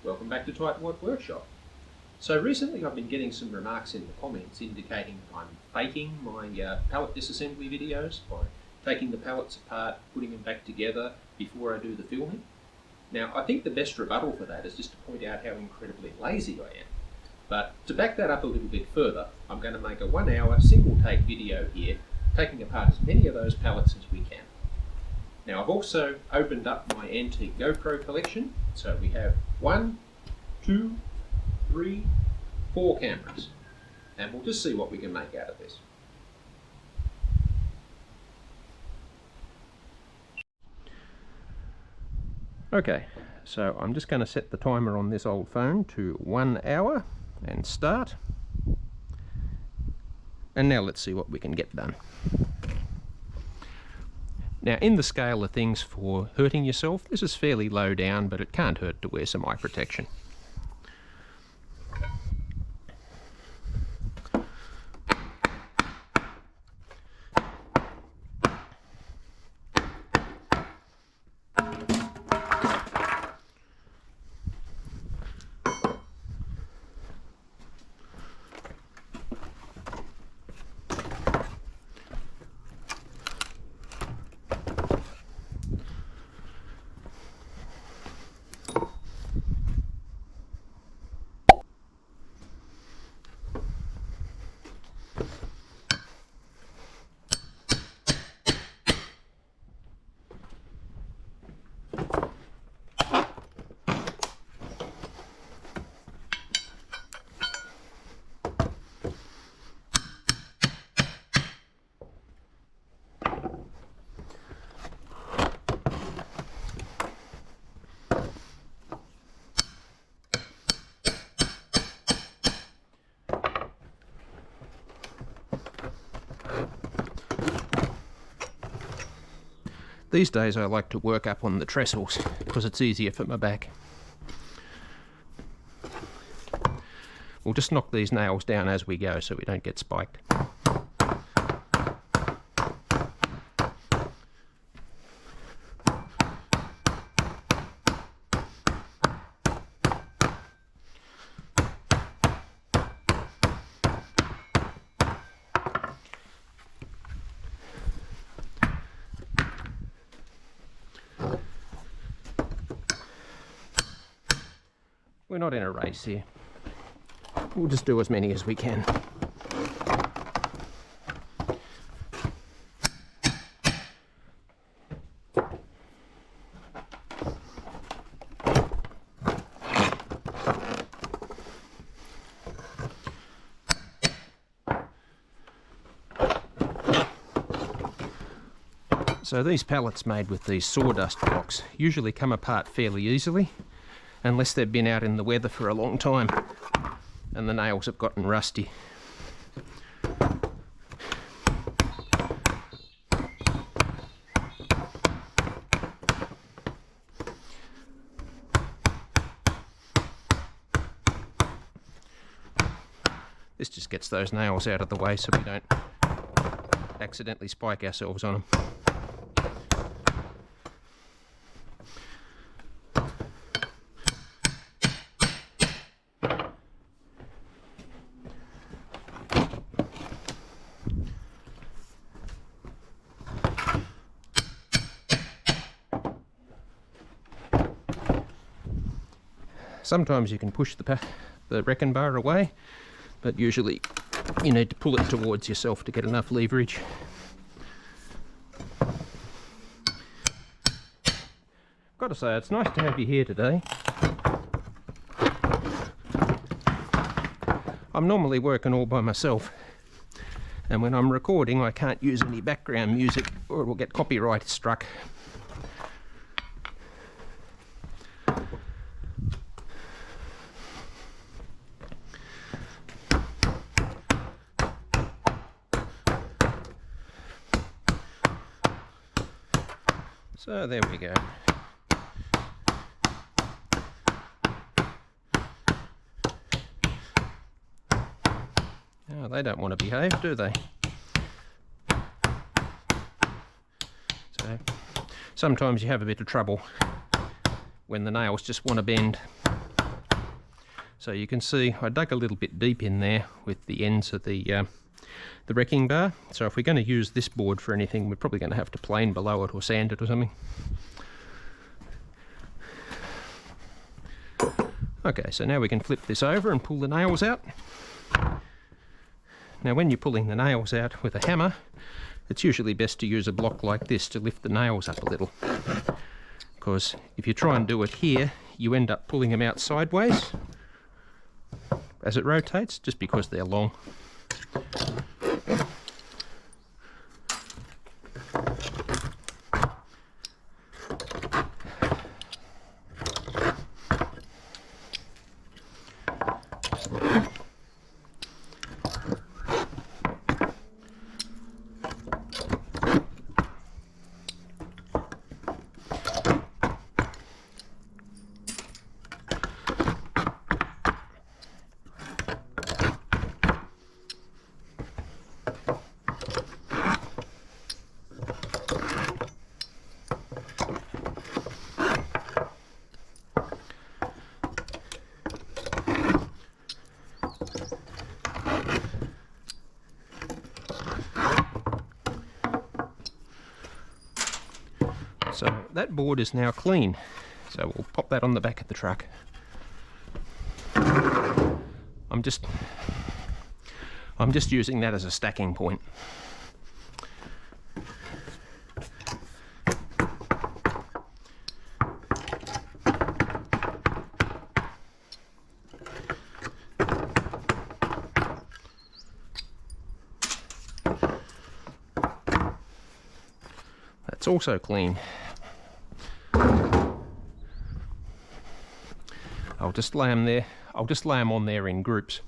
Welcome back to Tightwad Workshop. So recently I've been getting some remarks in the comments indicating I'm faking my pallet disassembly videos by taking the pallets apart, putting them back together before I do the filming. Now I think the best rebuttal for that is just to point out how incredibly lazy I am. But to back that up a little bit further, I'm going to make a 1 hour single take video here, taking apart as many of those pallets as we can. Now I've also opened up my antique GoPro collection, so we have 1, 2, 3, 4 cameras, and we'll just see what we can make out of this. Okay, so I'm just going to set the timer on this old phone to 1 hour and start. And now let's see what we can get done. Now in the scale of things for hurting yourself, this is fairly low down, but it can't hurt to wear some eye protection. These days I like to work up on the trestles because it's easier for my back. We'll just knock these nails down as we go so we don't get spiked. We're not in a race here. We'll just do as many as we can. So these pallets made with these sawdust blocks usually come apart fairly easily, unless they've been out in the weather for a long time and the nails have gotten rusty. This just gets those nails out of the way so we don't accidentally spike ourselves on them. Sometimes you can push the wrecking bar away, but usually you need to pull it towards yourself to get enough leverage. Got to say, it's nice to have you here today. I'm normally working all by myself, and when I'm recording I can't use any background music or it will get copyright struck. So there we go. Oh, they don't want to behave, do they? So sometimes you have a bit of trouble when the nails just want to bend. So you can see I dug a little bit deep in there with the ends of the wrecking bar. So if we're going to use this board for anything, we're probably going to have to plane below it or sand it or something. Okay, so now we can flip this over and pull the nails out. Now when you're pulling the nails out with a hammer, it's usually best to use a block like this to lift the nails up a little. Because if you try and do it here, you end up pulling them out sideways as it rotates, just because they're long. So that board is now clean, so we'll pop that on the back of the truck. I'm just using that as a stacking point. That's also clean. I'll just lay them there. I'll just lay them on there in groups.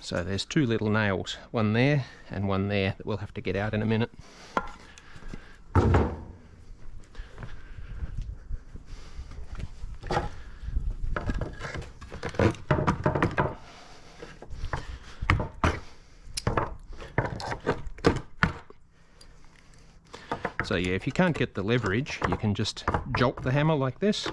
So there's two little nails, one there and one there, that we'll have to get out in a minute. So yeah, if you can't get the leverage, you can just jolt the hammer like this.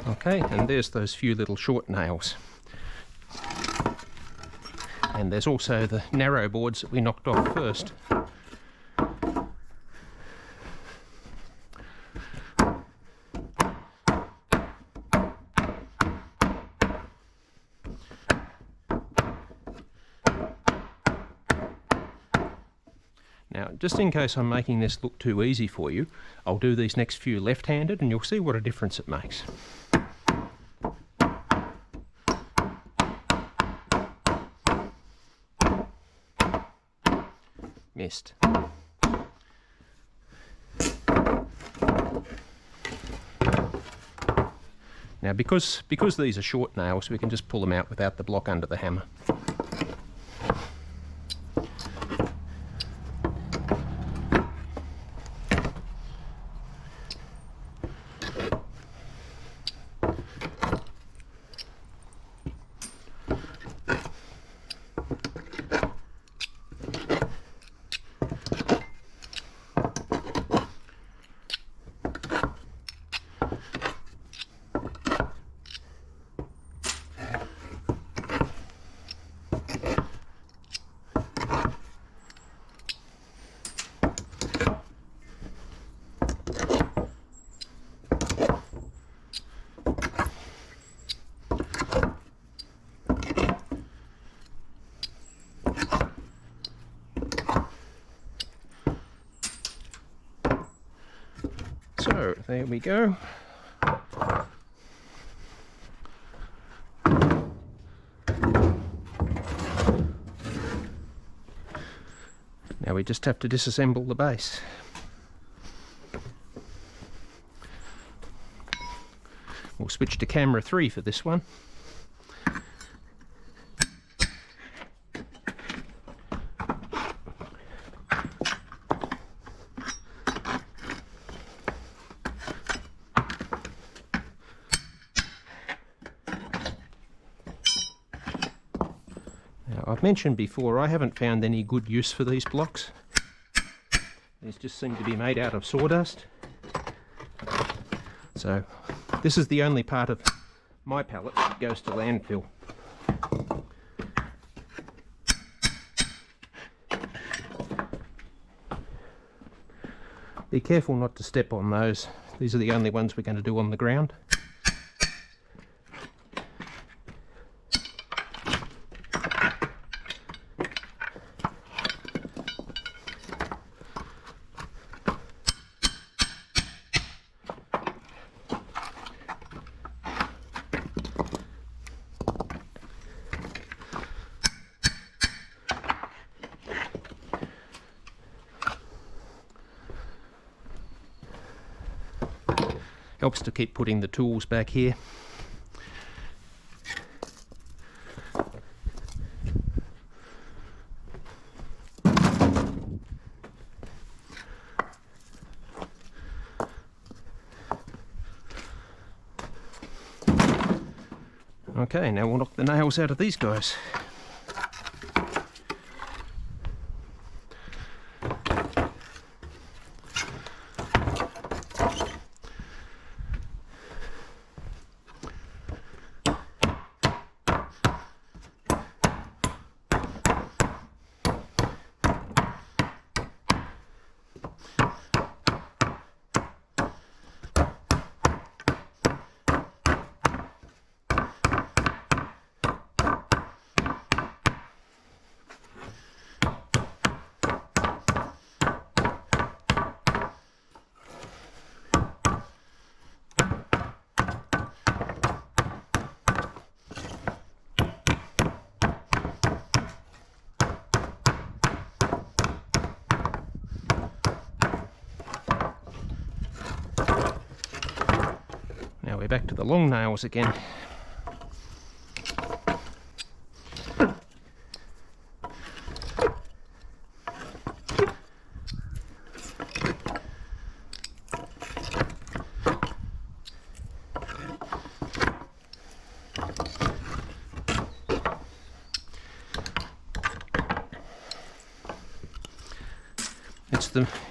Okay, and there's those few little short nails. And there's also the narrow boards that we knocked off first. Now, just in case I'm making this look too easy for you, I'll do these next few left-handed and you'll see what a difference it makes. Missed. Now because these are short nails, we can just pull them out without the block under the hammer. So there we go. Now we just have to disassemble the base. We'll switch to camera 3 for this one. I've mentioned before, I haven't found any good use for these blocks. These just seem to be made out of sawdust. So this is the only part of my pallet that goes to landfill. Be careful not to step on those. These are the only ones we're going to do on the ground. Helps to keep putting the tools back here. Okay, now we'll knock the nails out of these guys. Now we're back to the long nails again.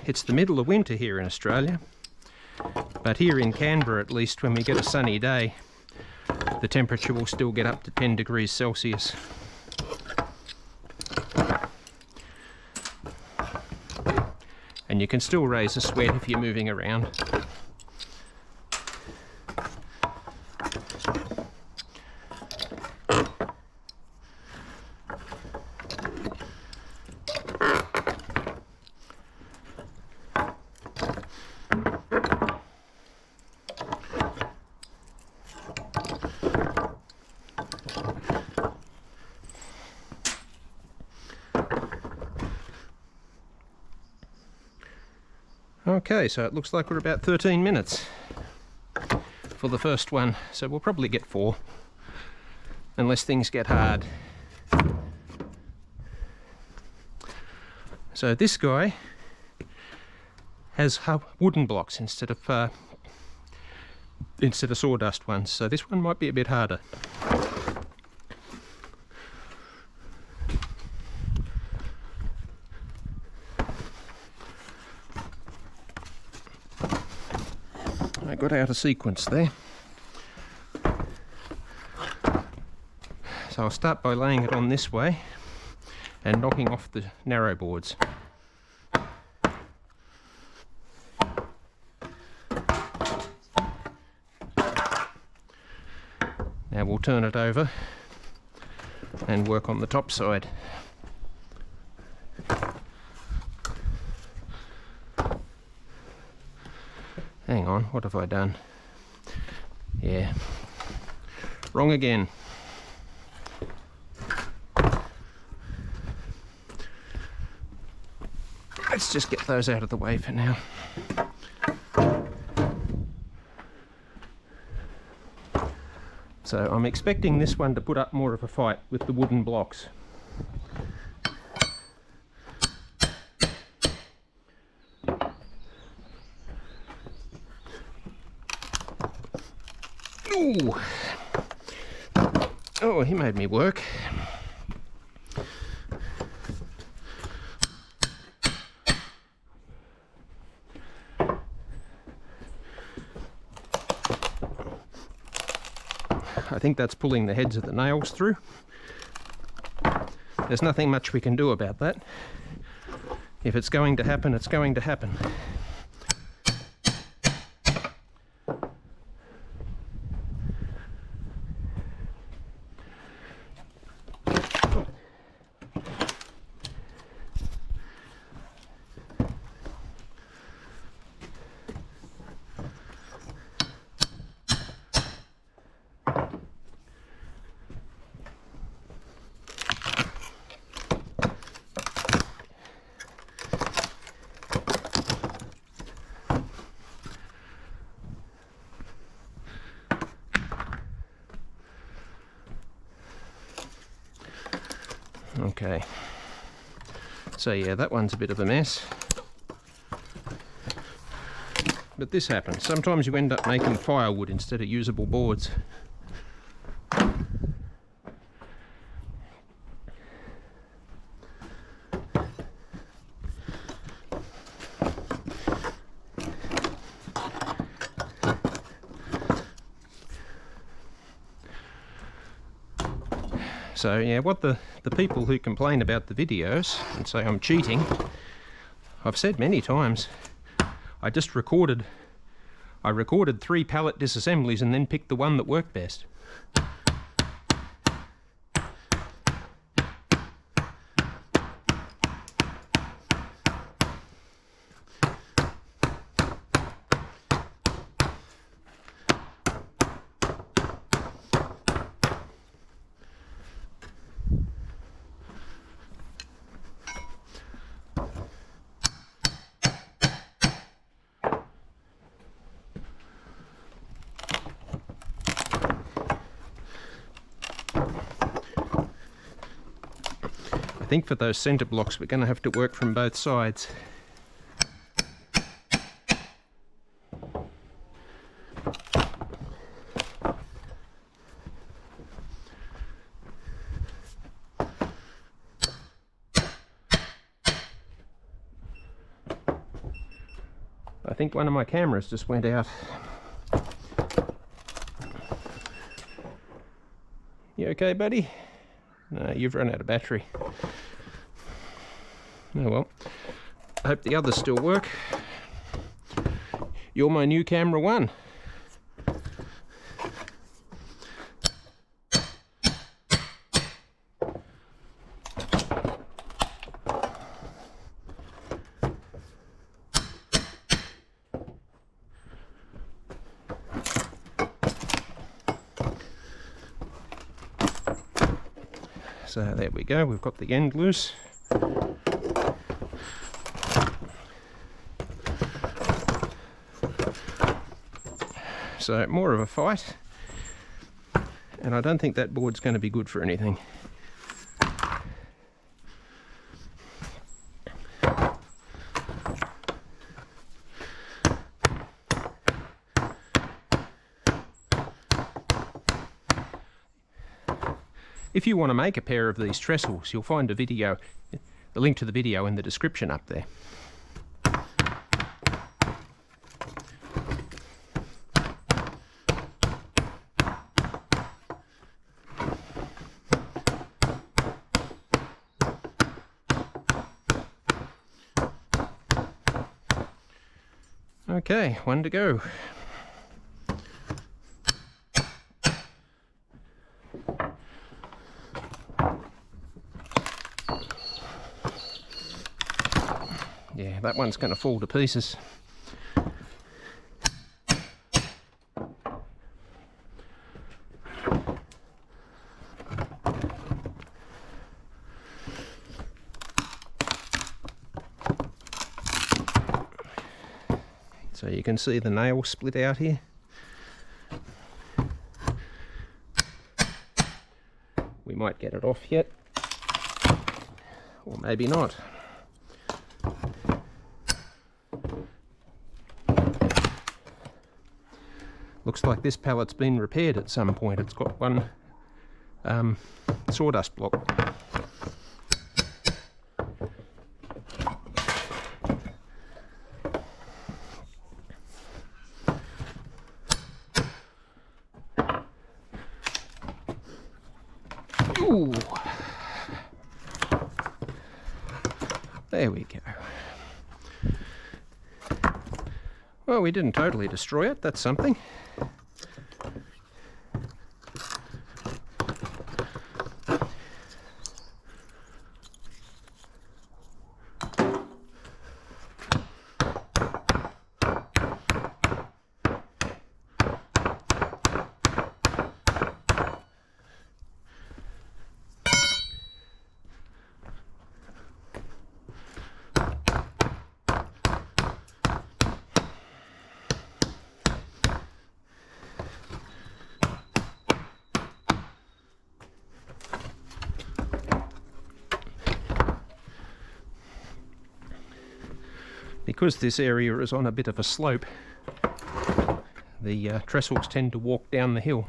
It's the middle of winter here in Australia. But here in Canberra, at least, when we get a sunny day, the temperature will still get up to 10 degrees Celsius. And you can still raise a sweat if you're moving around. Okay, so it looks like we're about 13 minutes for the first one, so we'll probably get 4, unless things get hard. So this guy has wooden blocks instead of sawdust ones, so this one might be a bit harder. I got out of sequence there. So I'll start by laying it on this way and knocking off the narrow boards. Now we'll turn it over and work on the top side. Hang on, what have I done? Yeah, wrong again. Let's just get those out of the way for now. So I'm expecting this one to put up more of a fight with the wooden blocks. Ooh. Oh, he made me work. I think that's pulling the heads of the nails through. There's nothing much we can do about that. If it's going to happen, it's going to happen. Okay, so yeah, that one's a bit of a mess, but this happens. Sometimes you end up making firewood instead of usable boards. So yeah, what the people who complain about the videos and say I'm cheating, I've said many times, I recorded 3 pallet disassemblies and then picked the one that worked best. I think for those centre blocks we're going to have to work from both sides. I think one of my cameras just went out. You okay, buddy? No, you've run out of battery. Oh well, I hope the others still work. You're my new camera one. So there we go, we've got the end loose. So more of a fight, and I don't think that board's going to be good for anything. If you want to make a pair of these trestles, you'll find a video, the link to the video in the description up there. Okay, one to go. Yeah, that one's going to fall to pieces. So you can see the nail split out here. We might get it off yet, or maybe not. Looks like this pallet's been repaired at some point. It's got one sawdust block. Ooh. There we go. Well, we didn't totally destroy it. That's something. Because this area is on a bit of a slope, the trestles tend to walk down the hill.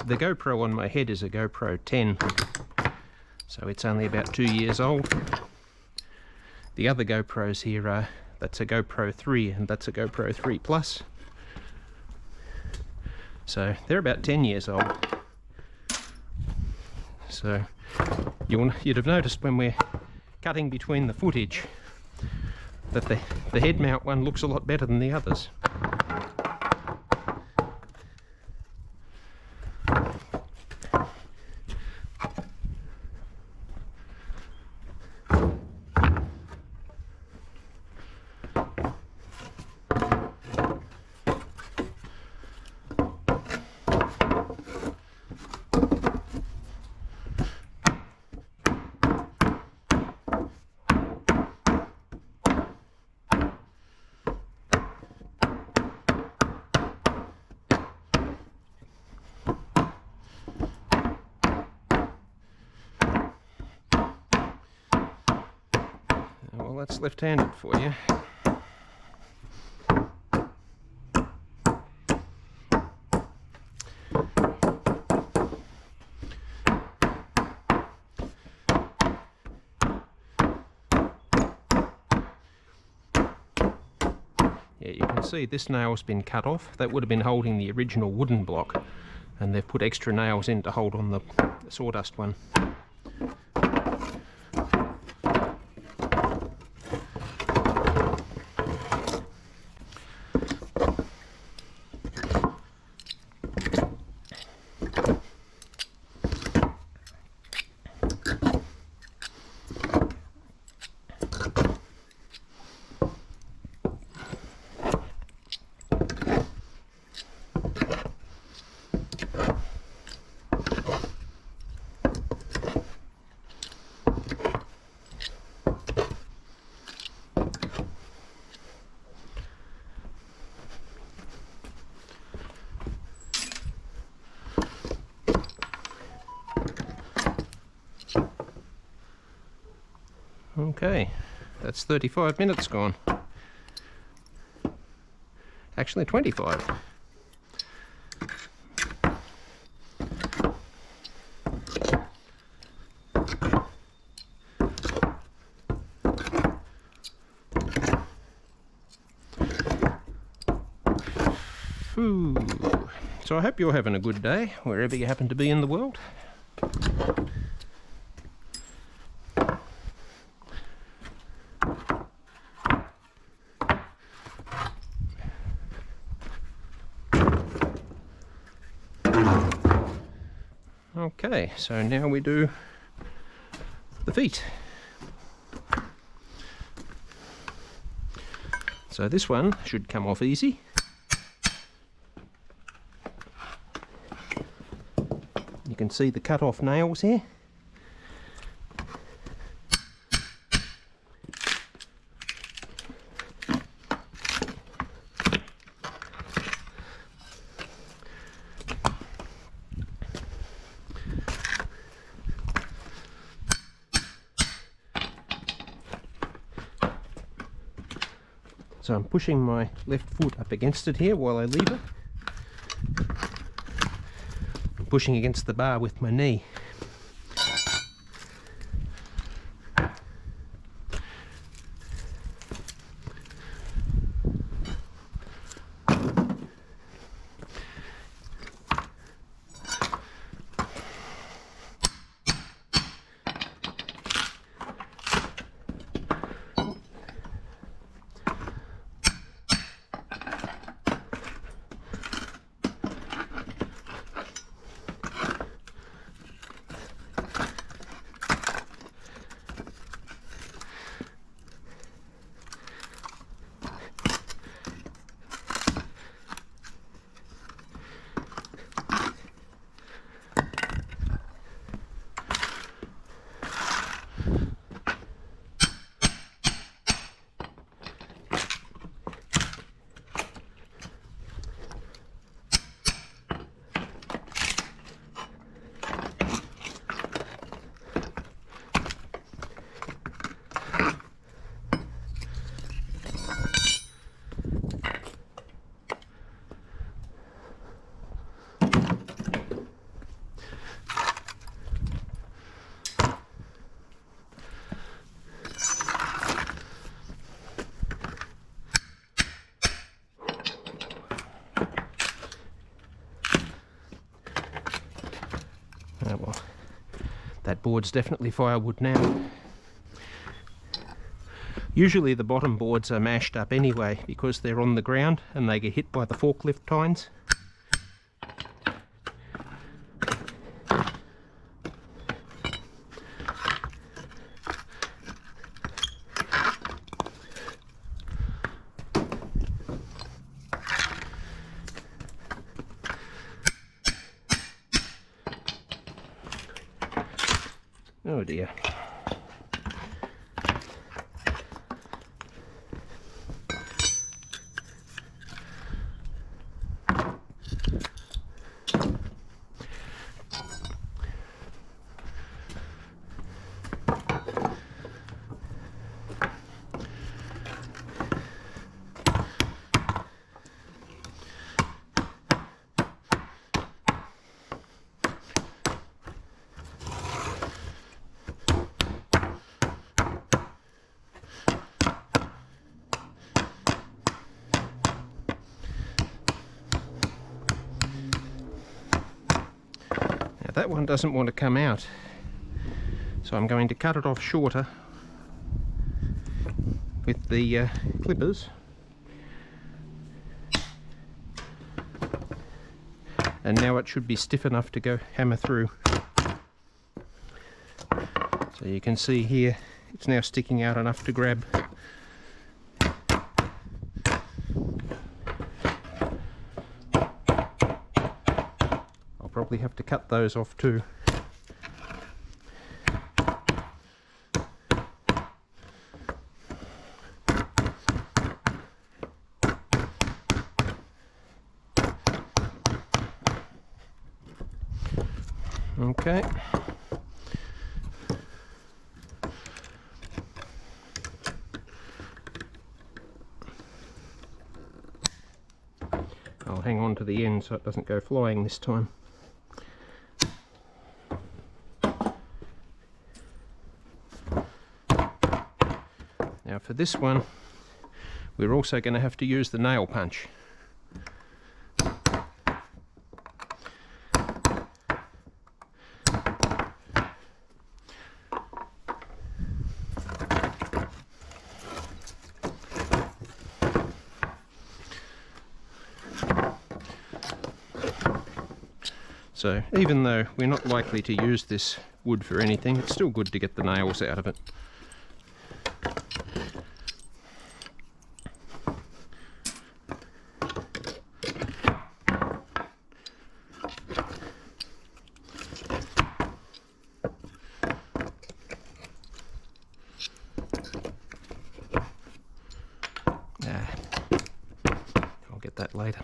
The GoPro on my head is a GoPro 10, so it's only about 2 years old. The other GoPros here are, that's a GoPro 3 and that's a GoPro 3 Plus. So they're about 10 years old. So you'd have noticed when we're cutting between the footage that the head mount one looks a lot better than the others. Well, that's left-handed for you. Yeah, you can see this nail's been cut off. That would have been holding the original wooden block, and they've put extra nails in to hold on the sawdust one. Okay, that's 35 minutes gone. Actually 25. Ooh. So I hope you're having a good day, wherever you happen to be in the world. Okay, so now we do the feet. So this one should come off easy. You can see the cut off nails here. So I'm pushing my left foot up against it here while I leave it. I'm pushing against the bar with my knee. Oh well, that board's definitely firewood now. Usually the bottom boards are mashed up anyway because they're on the ground and they get hit by the forklift tines. Oh dear. That one doesn't want to come out, so I'm going to cut it off shorter with the clippers, and now it should be stiff enough to go hammer through. So you can see here it's now sticking out enough to grab. Probably have to cut those off too. Okay. I'll hang on to the end so it doesn't go flying this time. Now for this one, we're also going to have to use the nail punch. So even though we're not likely to use this wood for anything, it's still good to get the nails out of it. I'll get that later.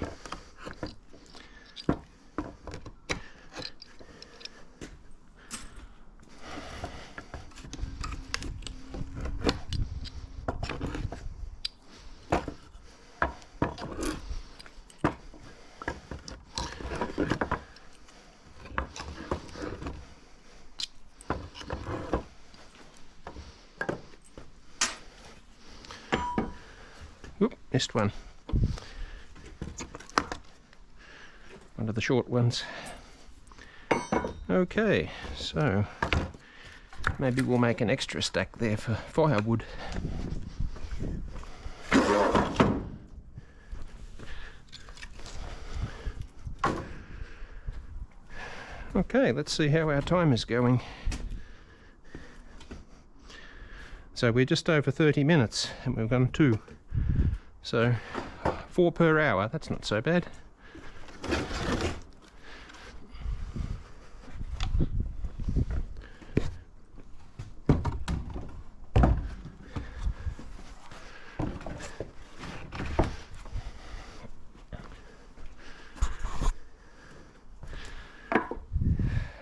Oop, missed one. One of the short ones. Okay, so maybe we'll make an extra stack there for firewood. Okay, let's see how our time is going. So we're just over 30 minutes and we've done 2. So 4 per hour, that's not so bad.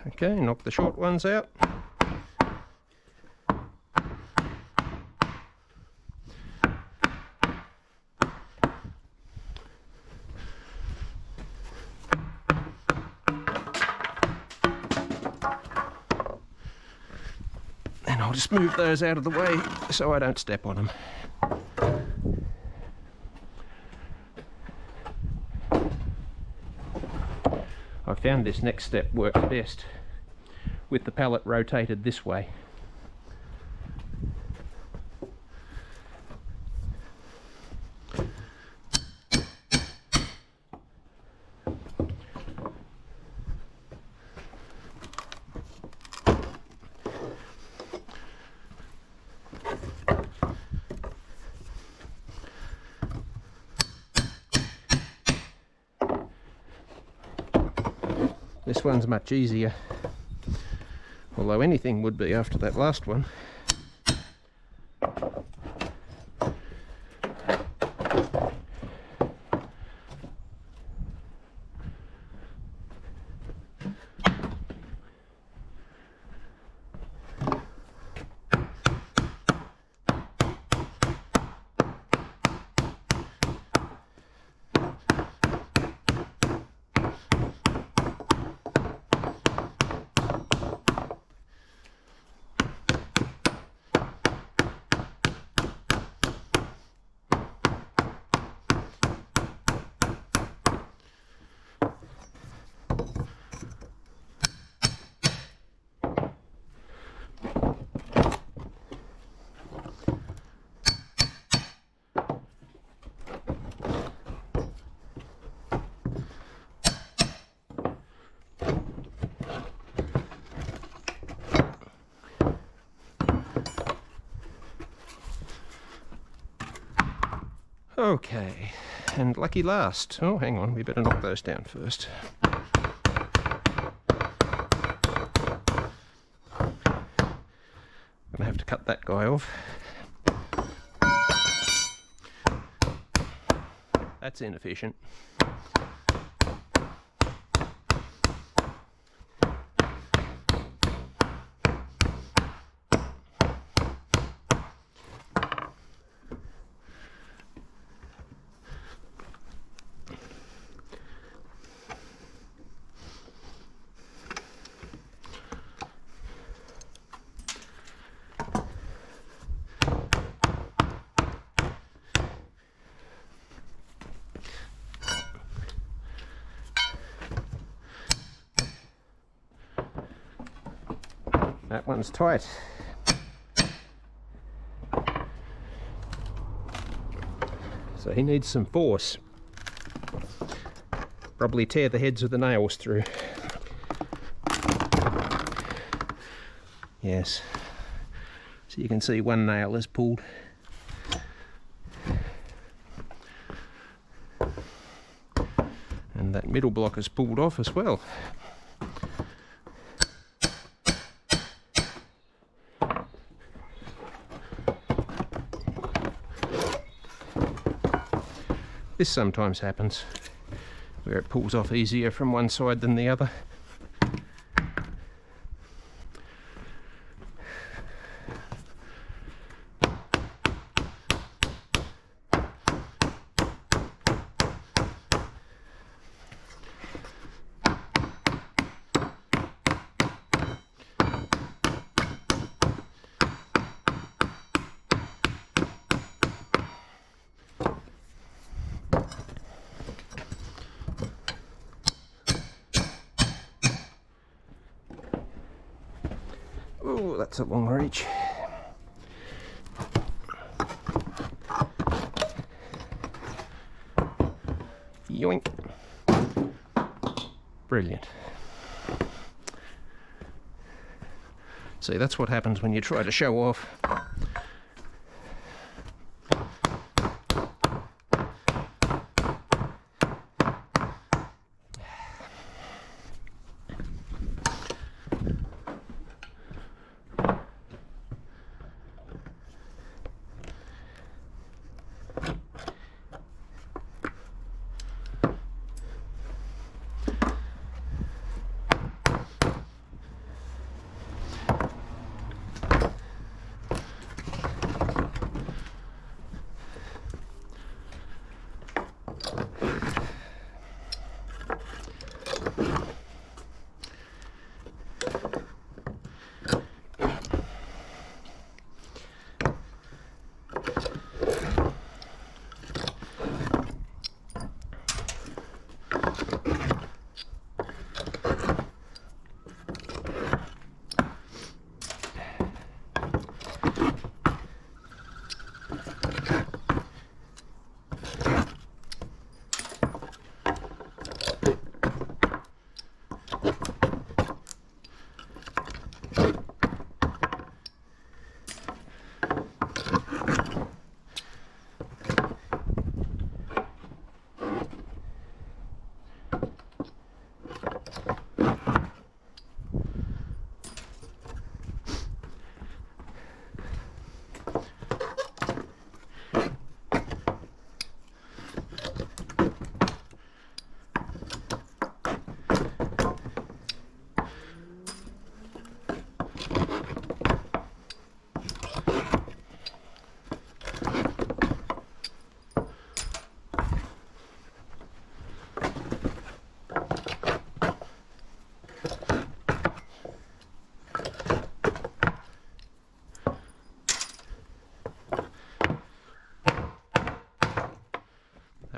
Okay, knock the short ones out. And I'll just move those out of the way so I don't step on them. I found this next step works best with the pallet rotated this way. This one's much easier, although anything would be after that last one. Okay, and lucky last. Oh, hang on, we better knock those down first. Gonna have to cut that guy off. That's inefficient. That one's tight. So he needs some force. Probably tear the heads of the nails through. Yes. So you can see one nail is pulled. And that middle block is pulled off as well. This sometimes happens, where it pulls off easier from one side than the other. Oh, that's a long reach. Yoink. Brilliant. See, that's what happens when you try to show off.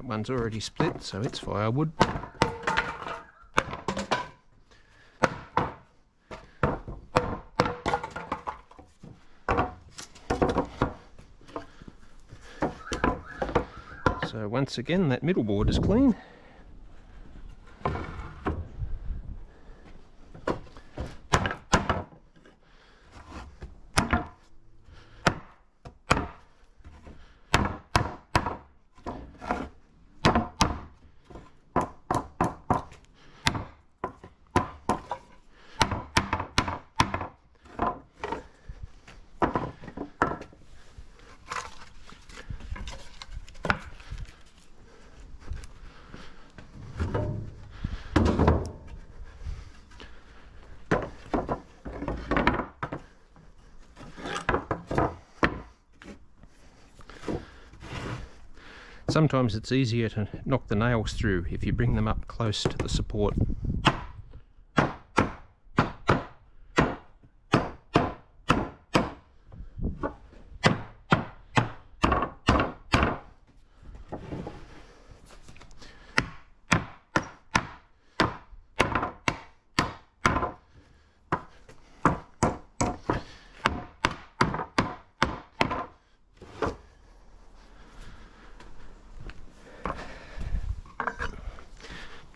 One's already split, so it's firewood. So once again, that middle board is clean. Sometimes it's easier to knock the nails through if you bring them up close to the support.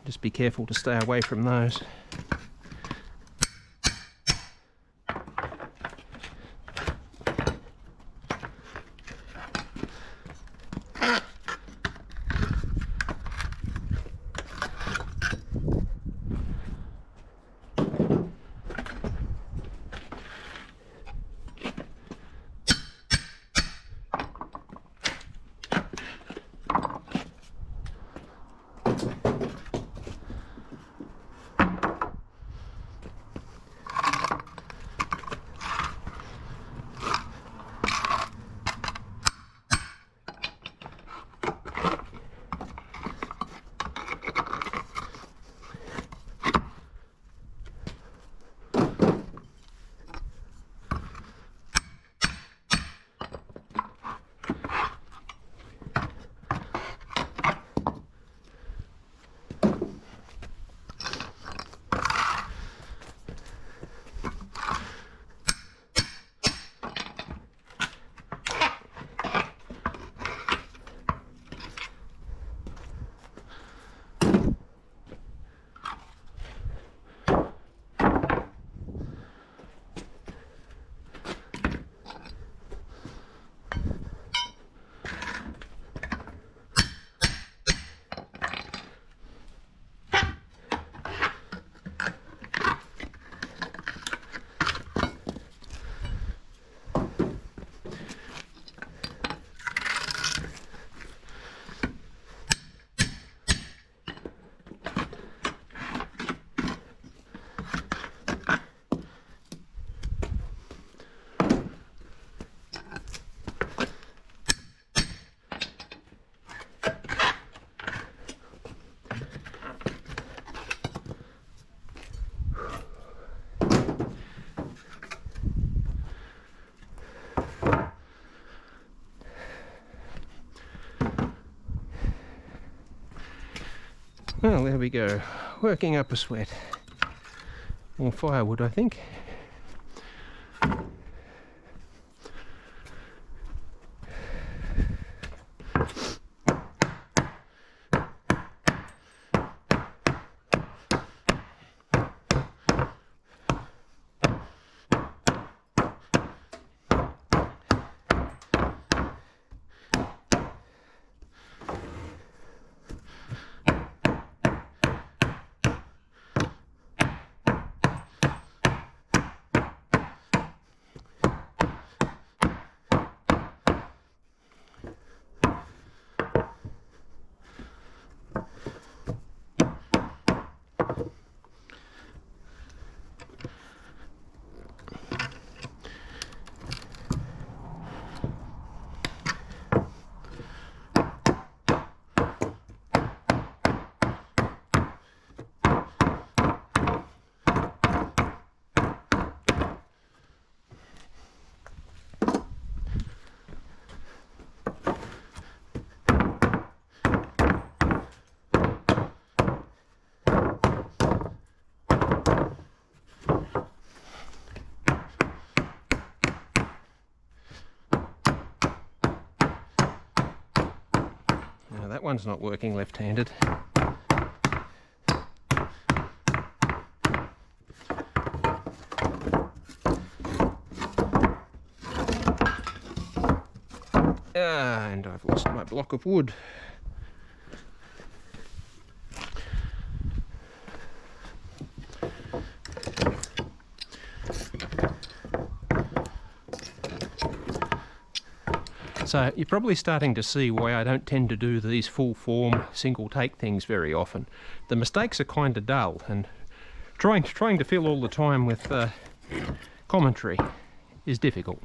Just be careful to stay away from those. Well, there we go, working up a sweat. More firewood, I think. That one's not working left-handed. And I've lost my block of wood. So you're probably starting to see why I don't tend to do these full form single take things very often. The mistakes are kind of dull, and trying to fill all the time with commentary is difficult.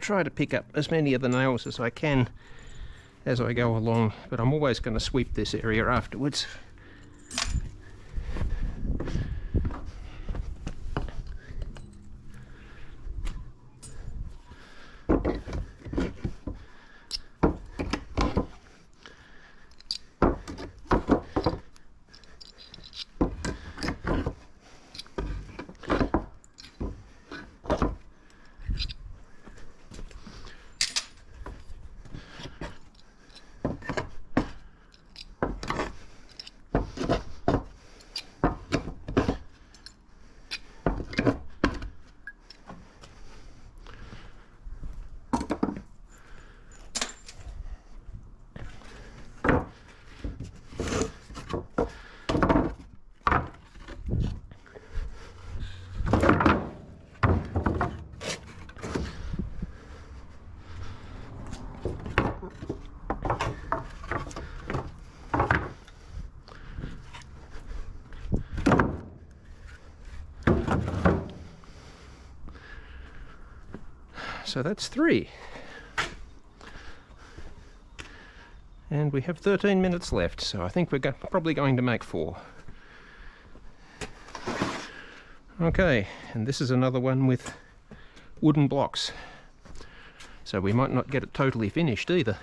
try to pick up as many of the nails as I can as I go along, but I'm always going to sweep this area afterwards. So that's 3. And we have 13 minutes left, so I think we're probably going to make 4. Okay, and this is another one with wooden blocks. So we might not get it totally finished either.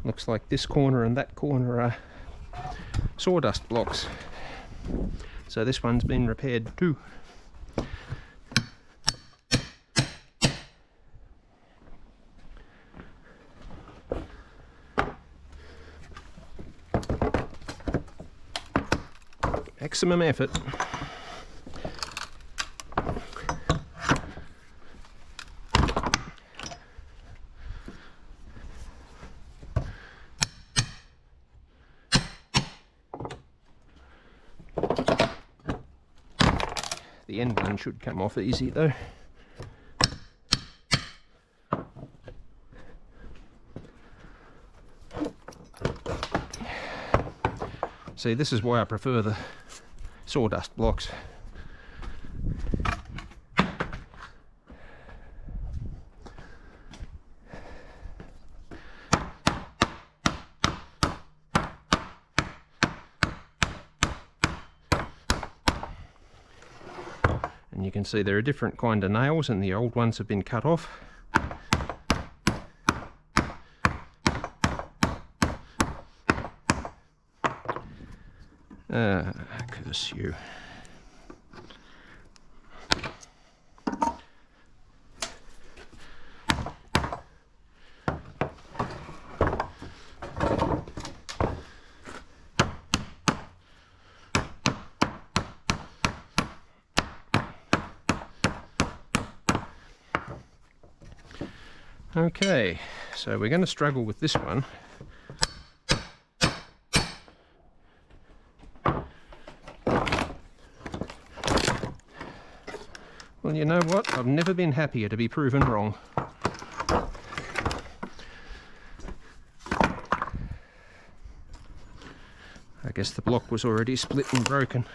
Looks like this corner and that corner are sawdust blocks. So this one's been repaired too. Maximum effort. The end one should come off easy though. See, this is why I prefer the sawdust blocks. And you can see there are different kind of nails and the old ones have been cut off. Curse you. Okay, so we're going to struggle with this one. Well, you know what? I've never been happier to be proven wrong. I guess the block was already split and broken.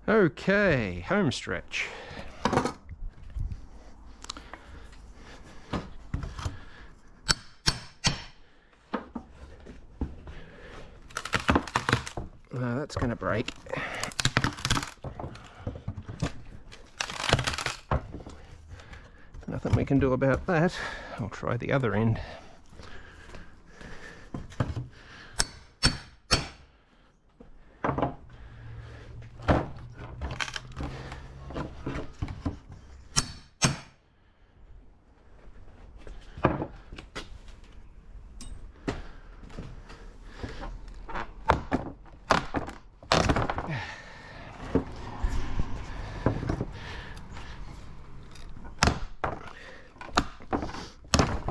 Okay, home stretch. That's going to break. Nothing we can do about that. I'll try the other end.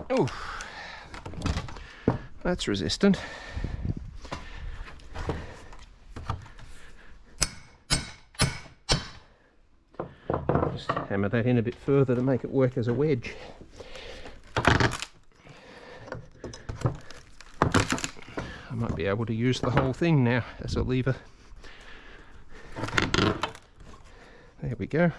Oh, that's resistant. Just hammer that in a bit further to make it work as a wedge. I might be able to use the whole thing now as a lever. There we go.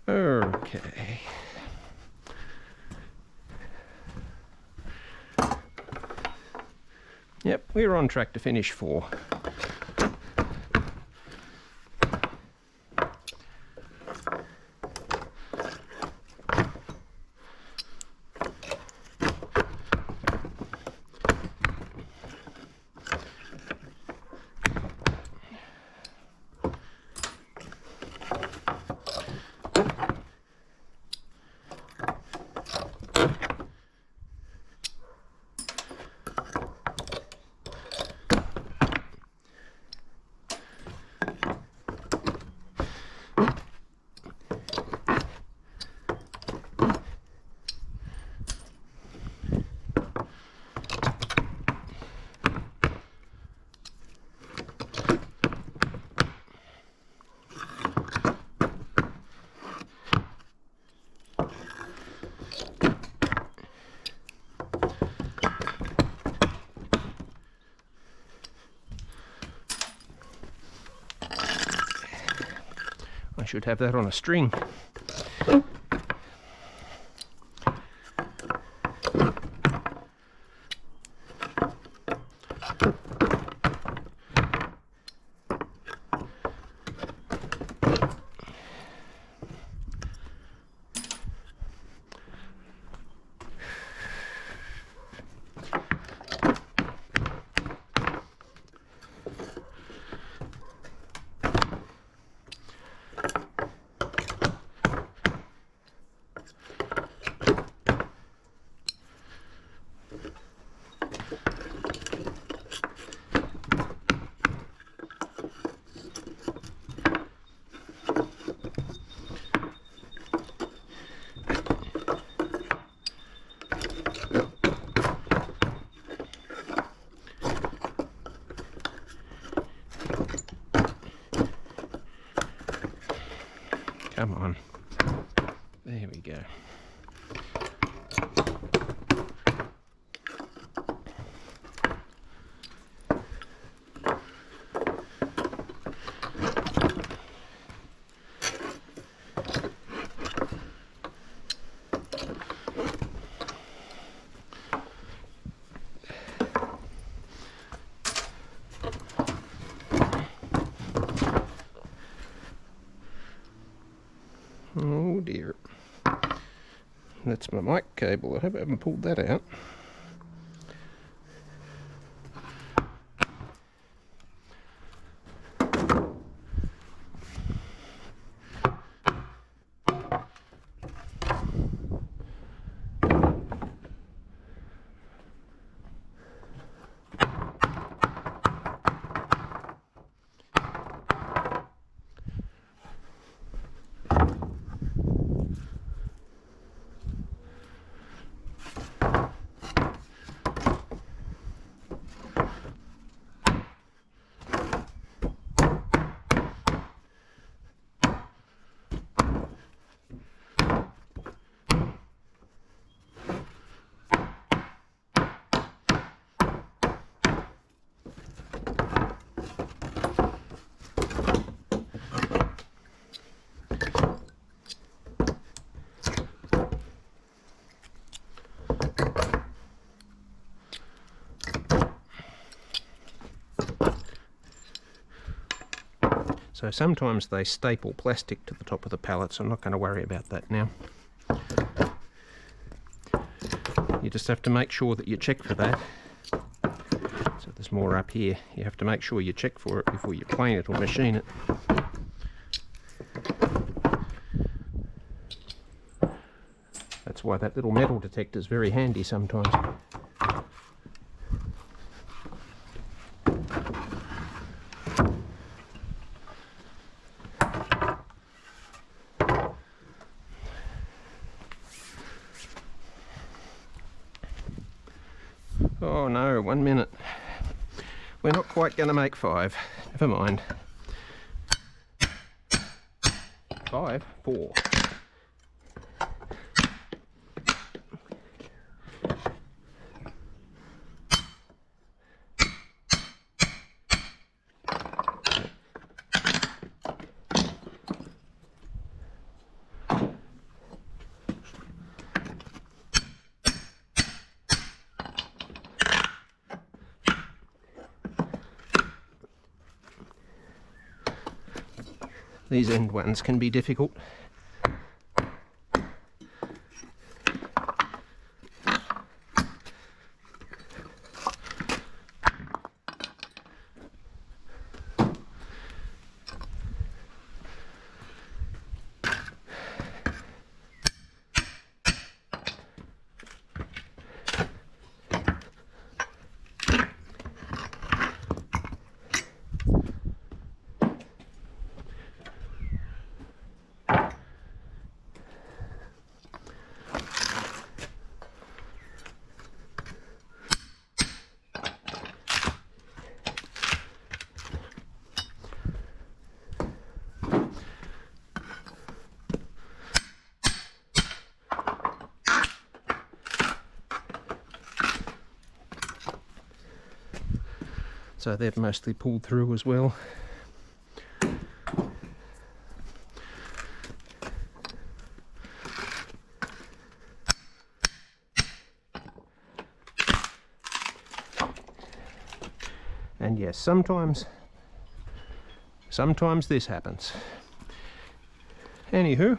Okay. Yep, we're on track to finish 4. I should have that on a string. Come on. There we go. Oh dear. That's my mic cable. I hope I haven't pulled that out. So sometimes they staple plastic to the top of the pallets. I'm not going to worry about that now. You just have to make sure that you check for that. So there's more up here. You have to make sure you check for it before you plane it or machine it. That's why that little metal detector is very handy sometimes. Oh no, 1 minute. We're not quite going to make 5. Never mind. 5, 4. These end ones can be difficult. So they've mostly pulled through as well. And yes, sometimes this happens. Anywho,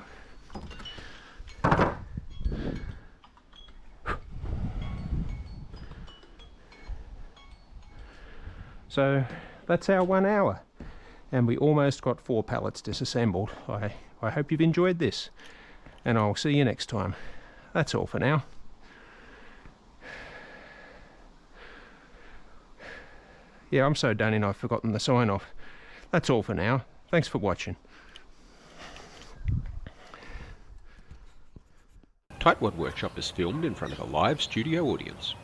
so that's our 1 hour, and we almost got 4 pallets disassembled. I hope you've enjoyed this, and I'll see you next time. That's all for now. Yeah, I'm so done in I've forgotten the sign off. That's all for now. Thanks for watching. Tightwad Workshop is filmed in front of a live studio audience.